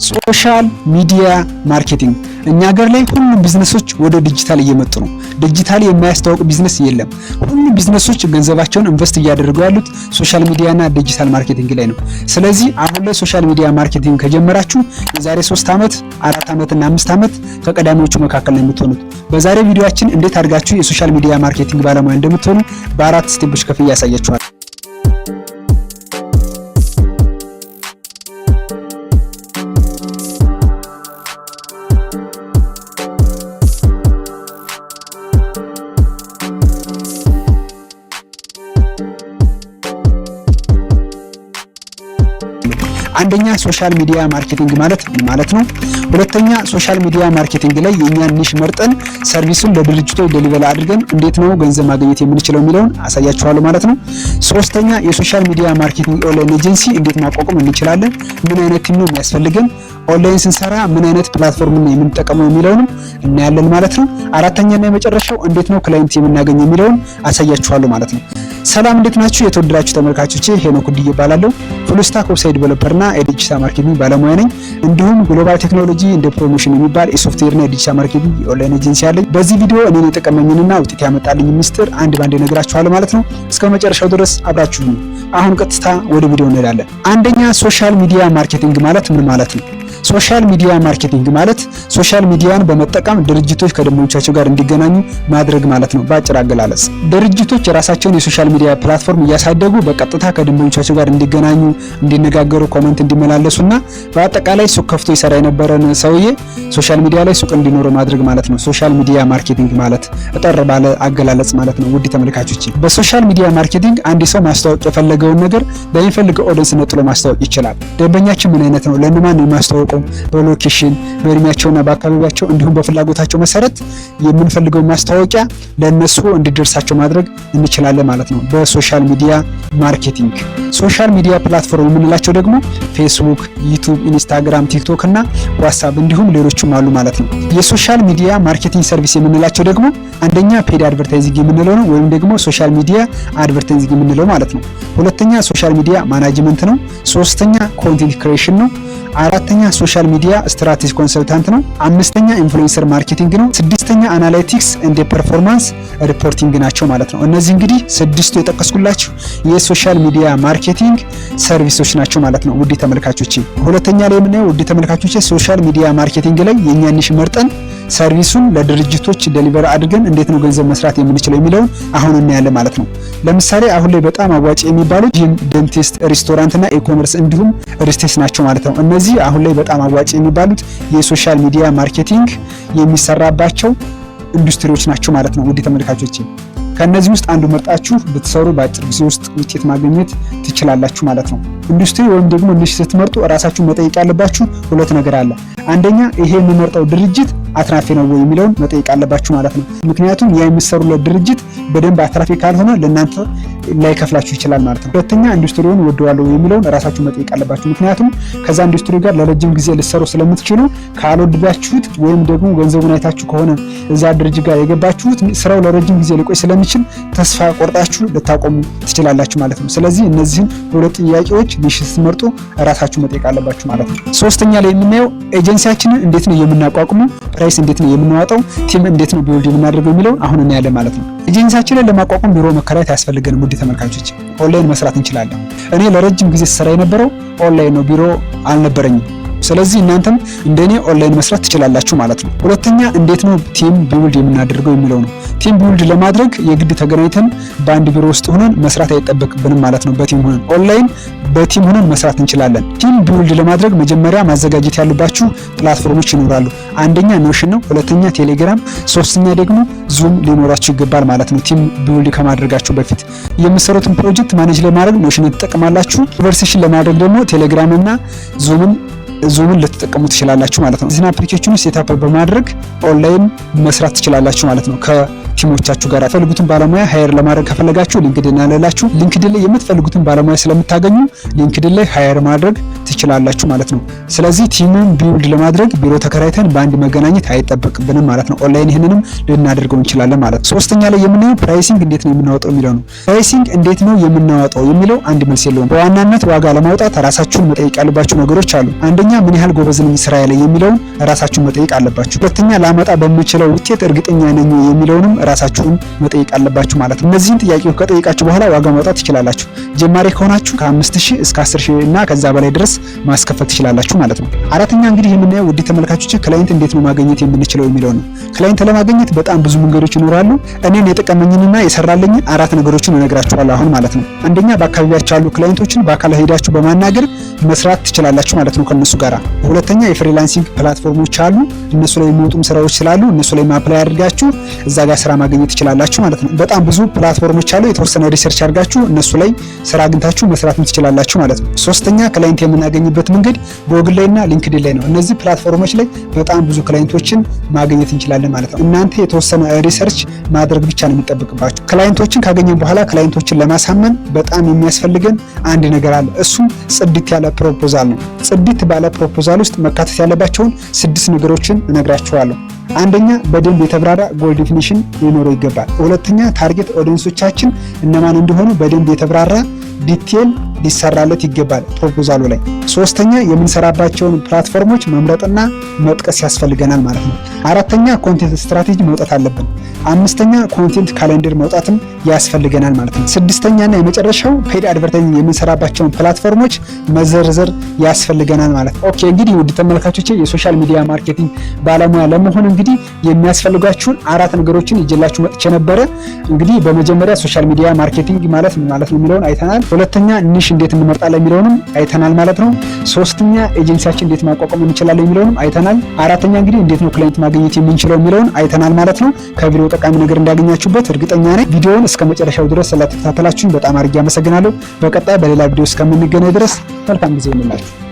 ሶሻል ሚዲያ ማርኬቲንግ እኛ ሀገር ላይ ሁሉም ቢዝነሶች ወደ ዲጂታል እየመጡ ነው። ዲጂታል የማያስተዋውቅ ቢዝነስ የለም። ሁሉም ቢዝነሶች ገንዘባቸውን ኢንቨስት እያደረጉ ያሉት ሶሻል ሚዲያና ዲጂታል ማርኬቲንግ ላይ ነው። ስለዚህ አሁን ላይ ሶሻል ሚዲያ ማርኬቲንግ ከጀመራችሁ የዛሬ 3 ዓመት፣ 4 ዓመት እና 5 ዓመት ከቀዳሚዎቹ መካከል ነው የምትሆኑት። በዛሬ ቪዲዮአችን እንዴት አድርጋችሁ የሶሻል ሚዲያ ማርኬቲንግ ባለሙያ እንደምትሆኑ በ4 ስቴፖች ከፍዬ ያሳያችኋል። አንደኛ ሶሻል ሚዲያ ማርኬቲንግ ማለት ምን ማለት ነው? ሁለተኛ ሶሻል ሚዲያ ማርኬቲንግ ላይ የኛን ኒሽ መርጠን ሰርቪሱን ለድርጅቶች ዴሊቨር አድርገን እንዴት ነው ገንዘብ ማግኘት የምንችለው የሚለውን አሳያችኋለሁ ማለት ነው። ሶስተኛ የሶሻል ሚዲያ ማርኬቲንግ ኦንላይን ኤጀንሲ እንዴት ማቋቋም እንችላለን፣ ምን አይነት ቲም ነው የሚያስፈልገን፣ ኦንላይን ስንሰራ ምን አይነት ፕላትፎርም ነው የምንጠቀመው የሚለውንም እናያለን ማለት ነው። አራተኛና የመጨረሻው እንዴት ነው ክላይንት የምናገኘው የሚለውን አሳያችኋለሁ ማለት ነው። ሰላም እንዴት ናችሁ የተወደዳችሁ ተመልካቾቼ? ሄኖክ ዲዬ እባላለሁ። ፉል ስታክ ዌብሳይት ዴቨሎፐርና የዲጂታል ማርኬቲንግ ባለሙያ ነኝ። እንዲሁም ግሎባል ቴክኖሎጂ እንደ ፕሮሞሽን የሚባል የሶፍትዌርና የዲጂታል ማርኬቲንግ ኦንላይን ኤጀንሲ አለኝ። በዚህ ቪዲዮ እኔን የጠቀመኝንና ውጤት ያመጣልኝ ሚስጥር አንድ ባንድ እነግራችኋለሁ ማለት ነው። እስከ መጨረሻው ድረስ አብራችሁ ሁኑ። አሁን ቀጥታ ወደ ቪዲዮ እንሄዳለን። አንደኛ ሶሻል ሚዲያ ማርኬቲንግ ማለት ምን ማለት ነው? ሶሻል ሚዲያ ማርኬቲንግ ማለት ሶሻል ሚዲያን በመጠቀም ድርጅቶች ከደንበኞቻቸው ጋር እንዲገናኙ ማድረግ ማለት ነው። በአጭር አገላለጽ ድርጅቶች የራሳቸውን የሶሻል ሚዲያ ፕላትፎርም እያሳደጉ በቀጥታ ከደንበኞቻቸው ጋር እንዲገናኙ፣ እንዲነጋገሩ፣ ኮሜንት እንዲመላለሱና በአጠቃላይ ሱቅ ከፍቶ ይሰራ የነበረን ሰውዬ ሶሻል ሚዲያ ላይ ሱቅ እንዲኖረው ማድረግ ማለት ነው። ሶሻል ሚዲያ ማርኬቲንግ ማለት እጠር ባለ አገላለጽ ማለት ነው። ውድ ተመልካቾች በሶሻል ሚዲያ ማርኬቲንግ አንድ ሰው ማስተዋወቅ የፈለገውን ነገር በሚፈልገው ኦዲየንስ ነጥሎ ማስተዋወቅ ይችላል። ደንበኛችን ምን አይነት ነው፣ ለማን ነው ማስተዋወቅ፣ በሎኬሽን በእድሜያቸውና በአካባቢያቸው እንዲሁም በፍላጎታቸው መሰረት የምንፈልገው ማስታወቂያ ለነሱ እንዲደርሳቸው ማድረግ እንችላለን ማለት ነው በሶሻል ሚዲያ ማርኬቲንግ። ሶሻል ሚዲያ ፕላትፎርም የምንላቸው ደግሞ ፌስቡክ፣ ዩቲዩብ፣ ኢንስታግራም፣ ቲክቶክ እና ዋትስአፕ እንዲሁም ሌሎችም አሉ ማለት ነው። የሶሻል ሚዲያ ማርኬቲንግ ሰርቪስ የምንላቸው ደግሞ አንደኛ ፔድ አድቨርታይዚንግ የምንለው ነው ወይም ደግሞ ሶሻል ሚዲያ አድቨርታይዚንግ የምንለው ማለት ነው። ሁለተኛ ሶሻል ሚዲያ ማናጅመንት ነው። ሶስተኛ ኮንቴንት ክሬሽን ነው። አራተኛ ሶሻል ሚዲያ ስትራቴጂ ኮንሰልታንት ነው። አምስተኛ ኢንፍሉዌንሰር ማርኬቲንግ ነው። ስድስተኛ አናላይቲክስ ኤንድ ፐርፎርማንስ ሪፖርቲንግ ናቸው ማለት ነው። እነዚህ እንግዲህ ስድስቱ የጠቀስኩላችሁ የሶሻል ሚዲያ ማርኬቲንግ ሰርቪሶች ናቸው ማለት ነው ውድ ተመልካቾቼ። ሁለተኛ ላይ የምናየው ውድ ተመልካቾቼ ሶሻል ሚዲያ ማርኬቲንግ ላይ የኛን ኒሽ መርጠን ሰርቪሱን ለድርጅቶች ዴሊቨር አድርገን እንዴት ነው ገንዘብ መስራት የምንችለው የሚለውን አሁን እናያለን ማለት ነው። ለምሳሌ አሁን ላይ በጣም አዋጭ የሚባሉት ጂም፣ ዴንቲስት፣ ሬስቶራንት እና ኢኮመርስ እንዲሁም ሪስቴስ ናቸው ማለት ነው። እነዚህ አሁን ላይ በጣም አዋጭ የሚባሉት የሶሻል ሚዲያ ማርኬቲንግ የሚሰራባቸው ኢንዱስትሪዎች ናቸው ማለት ነው ውድ ተመልካቾች። ከነዚህ ውስጥ አንዱ መርጣችሁ ብትሰሩ በአጭር ጊዜ ውስጥ ውጤት ማግኘት ትችላላችሁ ማለት ነው። ኢንዱስትሪ ወይም ደግሞ ኒሽ ስትመርጡ እራሳችሁ መጠየቅ ያለባችሁ ሁለት ነገር አለ። አንደኛ ይሄ የምመርጠው ድርጅት አትራፊ ነው ወይ የሚለውን መጠየቅ አለባችሁ ማለት ነው። ምክንያቱም ያ የምትሰሩለት ድርጅት በደንብ አትራፊ ካልሆነ ለእናንተ ላይከፍላችሁ ይችላል ማለት ነው። ሁለተኛ ኢንዱስትሪውን ወደዋለሁ የሚለውን ራሳችሁ መጠየቅ አለባችሁ። ምክንያቱም ከዛ ኢንዱስትሪ ጋር ለረጅም ጊዜ ልትሰሩ ስለምትችሉ ካልወደዳችሁት ወይም ደግሞ ገንዘቡን አይታችሁ ከሆነ እዛ ድርጅት ጋር የገባችሁት ስራው ለረጅም ጊዜ ሊቆይ ስለሚችል ተስፋ ቆርጣችሁ ልታቆሙ ትችላላችሁ ማለት ነው። ስለዚህ እነዚህን ሁለት ጥያቄዎች ኒሽ ስትመርጡ ራሳችሁ መጠየቅ አለባችሁ ማለት ነው። ሶስተኛ ላይ የምናየው ኤጀንሲያችንን እንዴት ነው የምናቋቁመው፣ ፕራይስ እንዴት ነው የምናወጣው፣ ቲም እንዴት ነው ቢውልድ የምናደርገው የሚለውን አሁን እናያለን ማለት ነው። ኤጀንሲያችንን ለማቋቋም ቢሮ መከራየት አያስፈልገንም ውድ ተመልካቾች፣ ኦንላይን መስራት እንችላለን። እኔ ለረጅም ጊዜ ስራ የነበረው ኦንላይን ነው፣ ቢሮ አልነበረኝም። ስለዚህ እናንተም እንደኔ ኦንላይን መስራት ትችላላችሁ ማለት ነው። ሁለተኛ እንዴት ነው ቲም ቢውልድ የምናደርገው የሚለው ነው። ቲም ቢውልድ ለማድረግ የግድ ተገናኝተን በአንድ ቢሮ ውስጥ ሆነን መስራት አይጠበቅብንም ማለት ነው። በቲም ሆነን ኦንላይን በቲም ሆነን መስራት እንችላለን። ቲም ቢውልድ ለማድረግ መጀመሪያ ማዘጋጀት ያሉባችሁ ፕላትፎርሞች ይኖራሉ። አንደኛ ኖሽን ነው፣ ሁለተኛ ቴሌግራም፣ ሶስተኛ ደግሞ ዙም ሊኖራችሁ ይገባል ማለት ነው። ቲም ቢውልድ ከማድረጋችሁ በፊት የምትሰሩትን ፕሮጀክት ማኔጅ ለማድረግ ኖሽን ትጠቀማላችሁ። ኮንቨርሴሽን ለማድረግ ደግሞ ቴሌግራም እና ዙምን ልትጠቀሙ ትችላላችሁ ማለት ነው። እዚህን አፕሊኬሽኑ ሴትአፕ በማድረግ ኦንላይን መስራት ትችላላችሁ ማለት ነው ቲሞቻችሁ ጋር ፈልጉትን ባለሙያ ሃየር ለማድረግ ከፈለጋችሁ ሊንክድኢን አለላችሁ። ሊንክድኢን ላይ የምትፈልጉትን ባለሙያ ስለምታገኙ ሊንክድኢን ላይ ሃየር ማድረግ ትችላላችሁ ማለት ነው። ስለዚህ ቲሙን ቢውልድ ለማድረግ ቢሮ ተከራይተን በአንድ መገናኘት አይጠበቅብንም ማለት ነው። ኦንላይን ይህንንም ልናደርገው እንችላለን ማለት ነው። ሶስተኛ ላይ የምናየው ፕራይሲንግ እንዴት ነው የምናወጣው የሚለው ነው። ፕራይሲንግ እንዴት ነው የምናወጣው የሚለው አንድ መልስ የለውም። በዋናነት ዋጋ ለማውጣት ራሳችሁን መጠየቅ ያለባችሁ ነገሮች አሉ። አንደኛ ምን ያህል ጎበዝ ነኝ ስራ ላይ የሚለውን ራሳችሁን መጠየቅ አለባችሁ። ሁለተኛ ላመጣ በምችለው ውጤት እርግጠኛ ነኝ የሚለውንም ራሳችሁን መጠየቅ አለባችሁ ማለት ነው። እነዚህን ጥያቄዎች ከጠየቃችሁ በኋላ ዋጋ ማውጣት ትችላላችሁ። ጀማሪ ከሆናችሁ ከ5000 እስከ 10000 እና ከዛ በላይ ድረስ ማስከፈል ትችላላችሁ ማለት ነው። አራተኛ እንግዲህ የምናየው ውድ ተመልካቾች ክላይንት እንዴት ነው ማግኘት የምንችለው የሚለው ነው። ክላይንት ለማግኘት በጣም ብዙ መንገዶች ይኖራሉ። እኔን የጠቀመኝንና የሰራልኝ 4 ነገሮችን እነግራችኋለሁ አሁን ማለት ነው። አንደኛ በአካባቢያችሁ ያሉ ክላይንቶችን በአካል ሄዳችሁ በማናገር መስራት ትችላላችሁ ማለት ነው ከነሱ ጋራ። ሁለተኛ የፍሪላንሲንግ ፕላትፎርሞች አሉ። እነሱ ላይ የሚወጡም ስራዎች ስላሉ እነሱ ላይ አፕላይ አድርጋችሁ እዛ ጋር ስራ ማግኘት ትችላላችሁ ማለት ነው። በጣም ብዙ ፕላትፎርሞች አሉ። የተወሰነ ሪሰርች አድርጋችሁ እነሱ ላይ ስራ አግኝታችሁ መስራት ትችላላችሁ ማለት ነው። ሶስተኛ ክላይንት የምናገኝበት መንገድ ጎግል ላይና ሊንክድኢን ላይ ነው። እነዚህ ፕላትፎርሞች ላይ በጣም ብዙ ክላይንቶችን ማግኘት እንችላለን ማለት ነው። እናንተ የተወሰነ ሪሰርች ማድረግ ብቻ ነው የሚጠበቅባችሁ። ክላይንቶችን ካገኘን በኋላ ክላይንቶችን ለማሳመን በጣም የሚያስፈልገን አንድ ነገር አለ። እሱም ጽድት ያለ ፕሮፖዛል ነው። ጽድት ባለ ፕሮፖዛል ውስጥ መካተት ያለባቸውን 6 ነገሮችን እነግራችኋለሁ። አንደኛ በደንብ የተብራራ ጎል ዲፊኒሽን ሊኖረው ይገባል። ሁለተኛ ታርጌት ኦዲየንሶቻችን እነማን እንደሆኑ በደንብ የተብራራ ዲቴል ሊሰራለት ይገባል ፕሮፖዛሉ ላይ። ሶስተኛ የምንሰራባቸውን ፕላትፎርሞች መምረጥና መጥቀስ ያስፈልገናል ማለት ነው። አራተኛ ኮንቴንት ስትራቴጂ መውጣት አለብን። አምስተኛ ኮንቴንት ካሌንደር መውጣትም ያስፈልገናል ማለት ነው። ስድስተኛና የመጨረሻው ፔድ አድቨርታይዚንግ የምንሰራባቸውን ፕላትፎርሞች መዘርዘር ያስፈልገናል ማለት ነው። ኦኬ እንግዲህ ውድ ተመልካቾቼ የሶሻል ሚዲያ ማርኬቲንግ ባለሙያ ለመሆን እንግዲህ የሚያስፈልጋችሁን 4 ነገሮችን ይዤላችሁ መጥቼ ነበረ። እንግዲህ በመጀመሪያ ሶሻል ሚዲያ ማርኬቲንግ ማለት ምን ማለት ነው የሚለውን አይተናል። ሁለተኛ ኒሽ እንዴት እንመርጣለን የሚለውንም አይተናል ማለት ነው። ሶስተኛ ኤጀንሲያችን እንዴት ማቋቋም እንችላለን የሚለውንም አይተናል። አራተኛ እንግዲህ እንዴት ነው ክላይንት ማግኘት የምንችለው የሚለውን አይተናል ማለት ነው። ከቪዲዮ ጠቃሚ ነገር እንዳገኛችሁበት እርግጠኛ ነኝ። ቪዲዮውን እስከ መጨረሻው ድረስ ስለተከታተላችሁኝ በጣም አድርጌ አመሰግናለሁ። በቀጣይ በሌላ ቪዲዮ እስከምንገናኝ ድረስ መልካም ጊዜ ይሁንላችሁ።